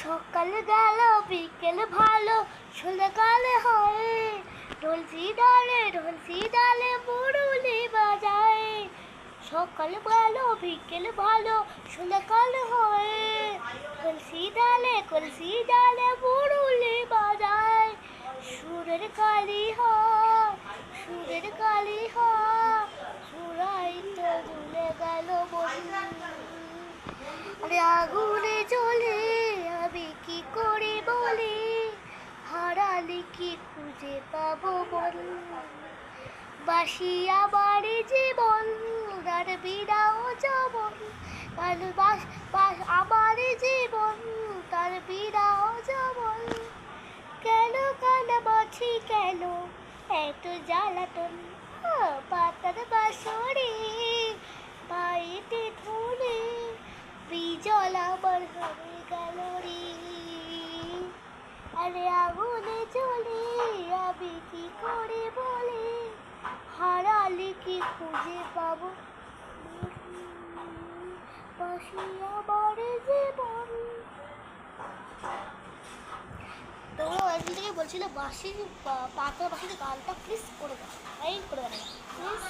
সকাল গেল বিকেল ভালো সন্ধ্যাকালে হয় ঢোলসি ডালে মুরুলি বাজায়। সকাল গেল বিকেল ভালো সন্ধ্যাকাল হয় কলসি ডালে মুরুলি বাজায়। সুরের কালি হয় সুরাই তো ঝুলে গেল বন্ধু। আরে আগুনে জ্বলে আমি কি করে বলি, হারালে কি খুঁজে পাবো বল। বাসি আমার জীবন আর বিরাও যবন, আমার জীবন তার বিরাও যবন। কেন কানামাছি কেন এত জ্বালাতন, পাতার বাসরে পায়েতে ধরে বিজল আমার হয়ে গেল রে। আরে আগুনে জ্বলে আমি কি করে বলে, হারালে কি খুঁজে পাবো বাসি আমার জীবন। তোমরা একদিন থেকে বলছিল বাসির পাতার বাসির গানটা প্লিজ করে দাও, করে দাও প্লিজ।